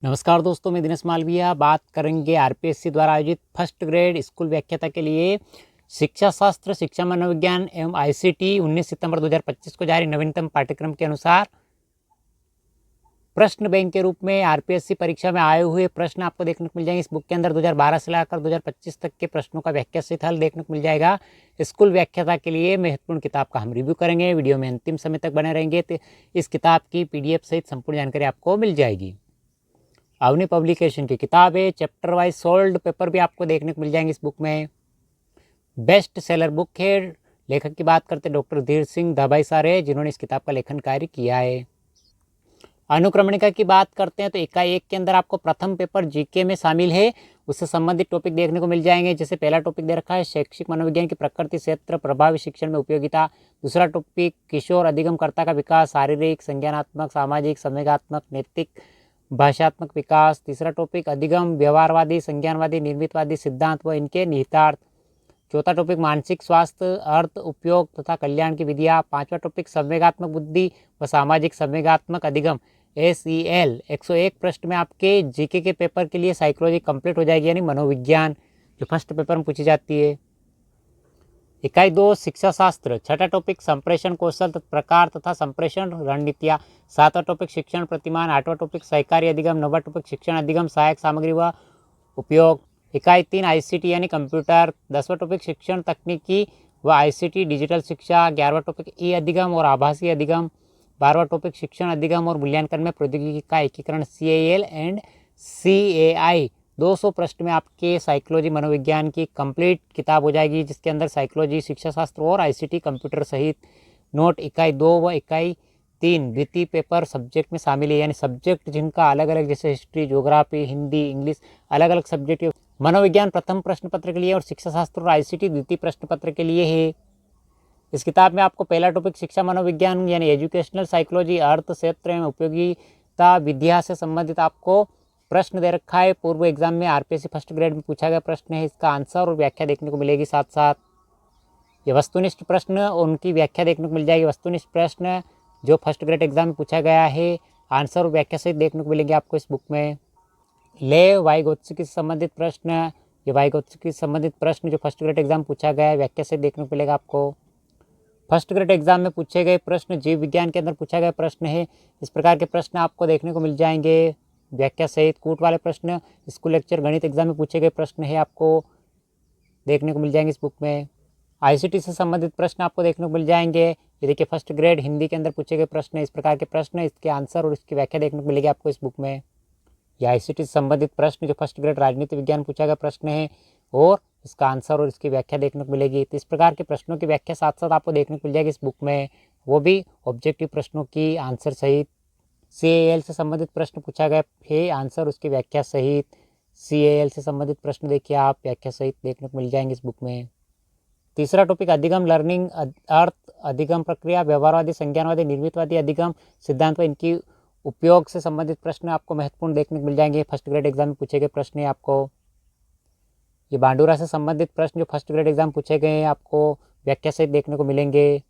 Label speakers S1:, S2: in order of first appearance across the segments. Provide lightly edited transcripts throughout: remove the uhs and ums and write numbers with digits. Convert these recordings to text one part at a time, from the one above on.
S1: नमस्कार दोस्तों, मैं दिनेश मालविया बात करेंगे आरपीएससी द्वारा आयोजित फर्स्ट ग्रेड स्कूल व्याख्याता के लिए शिक्षा शास्त्र, शिक्षा मनोविज्ञान एवं आईसीटी 19 सितंबर 2025 को जारी नवीनतम पाठ्यक्रम के अनुसार प्रश्न बैंक के रूप में आरपीएससी परीक्षा में आए हुए प्रश्न आपको देखने को मिल जाएंगे। इस बुक के अंदर 2012 से लेकर 2025 तक के प्रश्नों का व्याख्या सहित हल देखने को मिल जाएगा। स्कूल व्याख्याता के लिए महत्वपूर्ण किताब का हम रिव्यू करेंगे। वीडियो में अंतिम समय तक बने रहेंगे तो इस किताब की पीडीएफ सहित संपूर्ण जानकारी आपको मिल जाएगी। अवनी पब्लिकेशन की किताब है। चैप्टर वाइज सोल्ड पेपर भी आपको देखने को मिल जाएंगे इस बुक में। बेस्ट सेलर बुक है। लेखक की बात करते डॉक्टर धीर सिंह दबाईसार है, जिन्होंने इस किताब का लेखन कार्य किया है। अनुक्रमणिका की बात करते हैं तो इकाई 1 के अंदर आपको प्रथम पेपर जीके में शामिल है, उससे संबंधित टॉपिक देखने को मिल जाएंगे। जैसे पहला टॉपिक दे रखा है शैक्षिक मनोविज्ञान की प्रकृति, क्षेत्र, प्रभावी शिक्षण में उपयोगिता। दूसरा टॉपिक किशोर अधिगमकर्ता का विकास, शारीरिक, संज्ञानात्मक, सामाजिक, संवेगात्मक, नैतिक, भाषात्मक विकास। तीसरा टॉपिक अधिगम, व्यवहारवादी, संज्ञानवादी, निर्मितवादी सिद्धांत व इनके निहितार्थ। चौथा टॉपिक मानसिक स्वास्थ्य, अर्थ, उपयोग तथा कल्याण की विधियाँ। पांचवा टॉपिक संवेगात्मक बुद्धि व सामाजिक संवेगात्मक अधिगम SEL। 101 प्रश्न में आपके जीके के पेपर के लिए साइकोलॉजी कंप्लीट हो जाएगी, यानी मनोविज्ञान जो फर्स्ट पेपर में पूछी जाती है। इकाई 2 शिक्षा शास्त्र। छठा टॉपिक संप्रेषण कौशल प्रकार तथा संप्रेषण रणनीतियाँ। सातवां टॉपिक शिक्षण प्रतिमान। आठवां टॉपिक सहकारी अधिगम। नौवां टॉपिक शिक्षण अधिगम, सहायक सामग्री व उपयोग। इकाई 3 ICT यानी कंप्यूटर। 10वां टॉपिक शिक्षण तकनीकी व ICT डिजिटल शिक्षा। 11वां टॉपिक ई अधिगम और आभासी अधिगम। 12वां टॉपिक शिक्षण अधिगम और मूल्यांकन में प्रौद्योगिकी का एकीकरण CAL एंड CAI। 200 प्रश्न में आपके साइकोलॉजी मनोविज्ञान की कंप्लीट किताब हो जाएगी, जिसके अंदर साइकोलॉजी, शिक्षा शास्त्र और ICT कंप्यूटर सहित नोट। इकाई 2 व इकाई 3 द्वितीय पेपर सब्जेक्ट में शामिल है, यानी सब्जेक्ट जिनका अलग अलग, जैसे हिस्ट्री, ज्योग्राफी, हिंदी, इंग्लिश, अलग अलग सब्जेक्ट। मनोविज्ञान प्रथम प्रश्न पत्र के लिए और शिक्षा शास्त्र और ICT द्वितीय प्रश्न पत्र के लिए है। इस किताब में आपको पहला टॉपिक शिक्षा मनोविज्ञान यानी एजुकेशनल साइकोलॉजी, अर्थ, क्षेत्र एवं उपयोगिता विद्या से संबंधित आपको प्रश्न दे रखा है। पूर्व एग्जाम में आरपीएससी फर्स्ट ग्रेड में पूछा गया प्रश्न है, इसका आंसर और व्याख्या देखने को मिलेगी। साथ साथ ये वस्तुनिष्ठ प्रश्न, उनकी व्याख्या देखने को मिल जाएगी। वस्तुनिष्ठ प्रश्न जो फर्स्ट ग्रेड एग्जाम में पूछा गया है, आंसर और व्याख्या सहित देखने को मिलेंगे आपको इस बुक में। लेव वाइगोत्स्की से संबंधित प्रश्न, ये वाइगोत्स्की से संबंधित प्रश्न जो फर्स्ट ग्रेड एग्जाम पूछा गया है, व्याख्या सहित देखने को मिलेगा आपको। फर्स्ट ग्रेड एग्जाम में पूछे गए प्रश्न जीव विज्ञान के अंदर पूछा गया प्रश्न है, इस प्रकार के प्रश्न आपको देखने को मिल जाएंगे व्याख्या सहित। कूट वाले प्रश्न स्कूल लेक्चर गणित एग्जाम में पूछे गए प्रश्न है, आपको देखने को मिल जाएंगे इस बुक में। ICT से संबंधित प्रश्न आपको देखने को मिल जाएंगे। ये देखिए फर्स्ट ग्रेड हिंदी के अंदर पूछे गए प्रश्न, इस प्रकार के प्रश्न, इसके आंसर और इसकी व्याख्या देखने को मिलेगी आपको इस बुक में। या ICT से संबंधित प्रश्न जो फर्स्ट ग्रेड राजनीति विज्ञान पूछा गया प्रश्न है, और इसका आंसर और इसकी व्याख्या देखने को मिलेगी। तो इस प्रकार के प्रश्नों की व्याख्या साथ साथ आपको देखने को मिल जाएगी इस बुक में, वो भी ऑब्जेक्टिव प्रश्नों की आंसर सहित। CAL से संबंधित प्रश्न पूछा गया है, आंसर उसकी व्याख्या सहित। CAL से संबंधित प्रश्न देखिए आप व्याख्या सहित देखने को मिल जाएंगे इस बुक में। तीसरा टॉपिक अधिगम, लर्निंग, अर्थ, अधिगम प्रक्रिया, व्यवहारवादी, संज्ञानवादी, निर्मितवादी अधिगम सिद्धांत व इनकी उपयोग से संबंधित प्रश्न आपको महत्वपूर्ण देखने को मिल जाएंगे। फर्स्ट ग्रेड एग्जाम में पूछे गए प्रश्न है आपको। ये बांडुरा से संबंधित प्रश्न जो फर्स्ट ग्रेड एग्जाम पूछे गए हैं, आपको व्याख्या सहित देखने को मिलेंगे।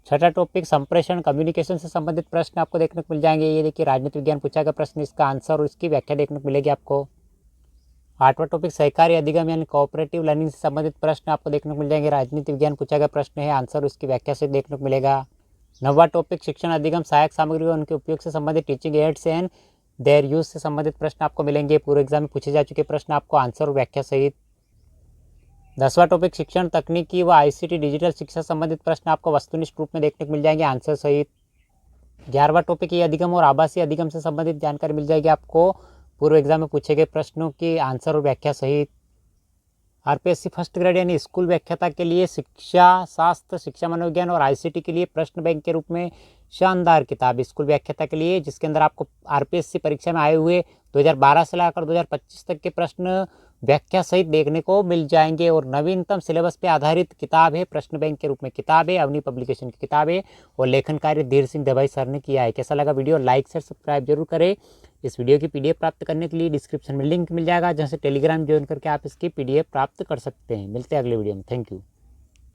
S1: छठा टॉपिक संप्रेषण, कम्युनिकेशन से संबंधित प्रश्न आपको देखने को मिल जाएंगे। ये देखिए राजनीति विज्ञान पूछा गया प्रश्न, इसका आंसर और इसकी व्याख्या देखने को मिलेगी आपको। आठवां टॉपिक सहकारी अधिगम यानी कोऑपरेटिव लर्निंग से संबंधित प्रश्न आपको देखने को मिल जाएंगे। राजनीति विज्ञान पूछा गया प्रश्न है, आंसर उसकी व्याख्या से देखने को मिलेगा। नौवां टॉपिक शिक्षण अधिगम, सहायक सामग्री और उनके उपयोग से संबंधित teaching aids and their use से संबंधित प्रश्न आपको मिलेंगे। पूर्व एग्जाम में पूछे जा चुके प्रश्न आपको आंसर और व्याख्या सहित। 10वां टॉपिक शिक्षण तकनीकी व ICT डिजिटल शिक्षा संबंधित प्रश्न आपको वस्तुनिष्ठ रूप में देखने को मिल जाएंगे, आंसर सहित। 11वां टॉपिक ये अधिगम और आभासी अधिगम से संबंधित जानकारी मिल जाएगी आपको, पूर्व एग्जाम में पूछे गए प्रश्नों की आंसर और व्याख्या सहित। आरपीएससी फर्स्ट ग्रेड यानी स्कूल व्याख्याता के लिए शिक्षा शास्त्र, शिक्षा मनोविज्ञान और ICT के लिए प्रश्न बैंक के रूप में शानदार किताब स्कूल व्याख्याता के लिए, जिसके अंदर आपको आरपीएससी परीक्षा में आए हुए 2012 से लेकर 2025 तक के प्रश्न व्याख्या सहित देखने को मिल जाएंगे। और नवीनतम सिलेबस पे आधारित किताब है, प्रश्न बैंक के रूप में किताब है, अवनी पब्लिकेशन की किताब है, और लेखन कार्य धीर सिंह दबाई सर ने किया है। कैसा लगा वीडियो, लाइक शेयर सब्सक्राइब जरूर करें। इस वीडियो की PDF प्राप्त करने के लिए डिस्क्रिप्शन में लिंक मिल जाएगा, जहाँ से टेलीग्राम ज्वाइन करके आप इसकी PDF प्राप्त कर सकते हैं। मिलते हैं अगले वीडियो में। Thank you.